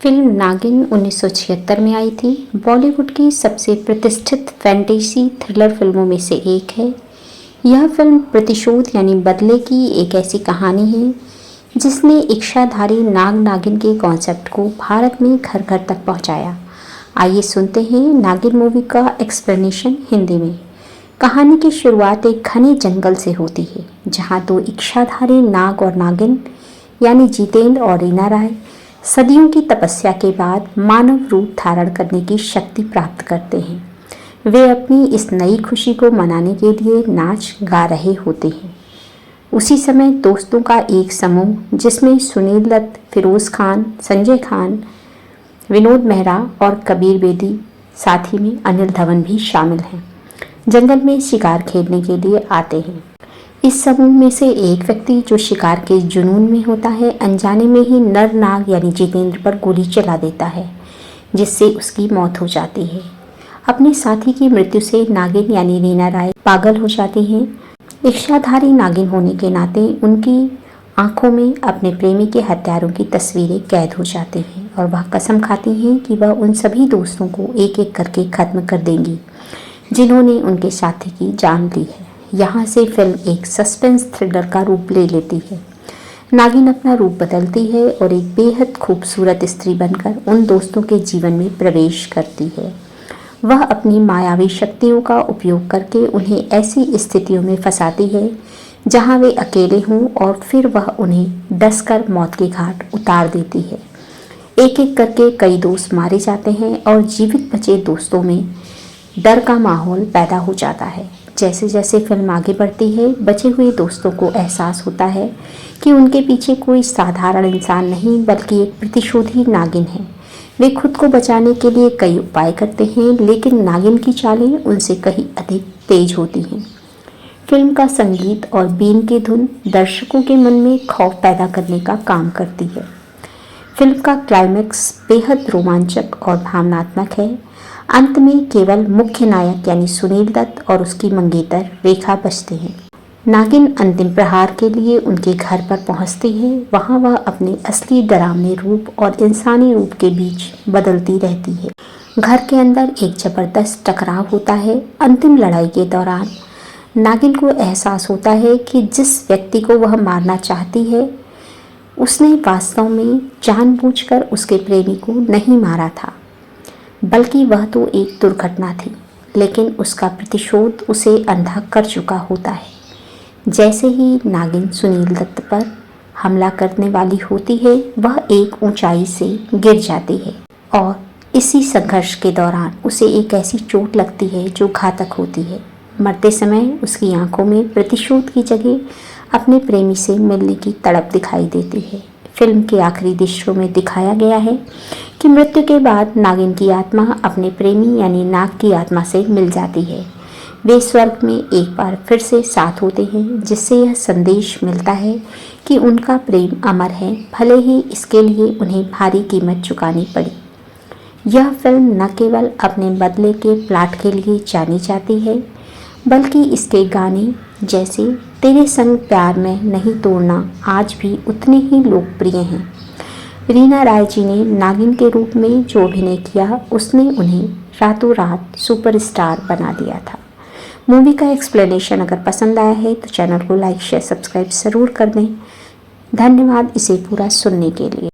Film नागिन 1976 में आई थी। बॉलीवुड की सबसे प्रतिष्ठित फैंटेसी थ्रिलर फिल्मों में से एक है। यह फिल्म प्रतिशोध यानी बदले की एक ऐसी कहानी है जिसने इच्छाधारी नाग नागिन के कॉन्सेप्ट को भारत में घर घर तक पहुंचाया। आइए सुनते हैं नागिन मूवी का एक्सप्लेनेशन हिंदी में। कहानी की शुरुआत एक घने जंगल से होती है जहां दो इच्छाधारी नाग और नागिन यानी जितेंद्र और रीना राय सदियों की तपस्या के बाद मानव रूप धारण करने की शक्ति प्राप्त करते हैं। वे अपनी इस नई खुशी को मनाने के लिए नाच गा रहे होते हैं। उसी समय दोस्तों का एक समूह जिसमें सुनील दत्त, फिरोज खान, संजय खान, विनोद मेहरा और कबीर बेदी, साथ ही में अनिल धवन भी शामिल हैं, जंगल में शिकार खेलने के लिए आते हैं। इस समूह में से एक व्यक्ति जो शिकार के जुनून में होता है, अनजाने में ही नर नाग यानी जितेंद्र पर गोली चला देता है जिससे उसकी मौत हो जाती है। अपने साथी की मृत्यु से नागिन यानी रीना राय पागल हो जाती हैं। इच्छाधारी नागिन होने के नाते उनकी आंखों में अपने प्रेमी के हत्यारों की तस्वीरें कैद हो जाती हैं और वह कसम खाती हैं कि वह उन सभी दोस्तों को एक एक करके खत्म कर देंगी जिन्होंने उनके साथी की जान ली है। यहाँ से फिल्म एक सस्पेंस थ्रिलर का रूप ले लेती है। नागिन अपना रूप बदलती है और एक बेहद खूबसूरत स्त्री बनकर उन दोस्तों के जीवन में प्रवेश करती है। वह अपनी मायावी शक्तियों का उपयोग करके उन्हें ऐसी स्थितियों में फंसाती है जहाँ वे अकेले हों और फिर वह उन्हें डसकर मौत के घाट उतार देती है। एक एक करके कई दोस्त मारे जाते हैं और जीवित बचे दोस्तों में डर का माहौल पैदा हो जाता है। जैसे जैसे फिल्म आगे बढ़ती है, बचे हुए दोस्तों को एहसास होता है कि उनके पीछे कोई साधारण इंसान नहीं बल्कि एक प्रतिशोधी नागिन है। वे खुद को बचाने के लिए कई उपाय करते हैं, लेकिन नागिन की चालें उनसे कहीं अधिक तेज होती हैं। फिल्म का संगीत और बीन की धुन दर्शकों के मन में खौफ पैदा करने का काम करती है। फिल्म का क्लाइमैक्स बेहद रोमांचक और भावनात्मक है। अंत में केवल मुख्य नायक यानी सुनील दत्त और उसकी मंगेतर रेखा बचते हैं। नागिन अंतिम प्रहार के लिए उनके घर पर पहुंचती है। वहां वह अपने असली डरावने रूप और इंसानी रूप के बीच बदलती रहती है। घर के अंदर एक जबरदस्त टकराव होता है। अंतिम लड़ाई के दौरान नागिन को एहसास होता है कि जिस व्यक्ति को वह मारना चाहती है उसने वास्तव में जानबूझकर उसके प्रेमी को नहीं मारा था, बल्कि वह तो एक दुर्घटना थी, लेकिन उसका प्रतिशोध उसे अंधा कर चुका होता है। जैसे ही नागिन सुनील दत्त पर हमला करने वाली होती है, वह एक ऊंचाई से गिर जाती है और इसी संघर्ष के दौरान उसे एक ऐसी चोट लगती है जो घातक होती है। मरते समय उसकी आंखों में प्रतिशोध की जगह अपने प्रेमी से मिलने की तड़प दिखाई देती है। फिल्म के आखिरी दृश्यों में दिखाया गया है कि मृत्यु के बाद नागिन की आत्मा अपने प्रेमी यानी नाग की आत्मा से मिल जाती है। वे स्वर्ग में एक बार फिर से साथ होते हैं, जिससे यह संदेश मिलता है कि उनका प्रेम अमर है, भले ही इसके लिए उन्हें भारी कीमत चुकानी पड़ी। यह फिल्म न केवल अपने बदले के प्लॉट के लिए जानी जाती है, बल्कि इसके गाने जैसे तेरे संग प्यार में नहीं तोड़ना आज भी उतने ही लोकप्रिय हैं। रीना राय जी ने नागिन के रूप में जो अभिनय किया, उसने उन्हें रातों रात सुपरस्टार बना दिया था। मूवी का एक्सप्लेनेशन अगर पसंद आया है तो चैनल को लाइक, शेयर, सब्सक्राइब ज़रूर कर दें। धन्यवाद इसे पूरा सुनने के लिए।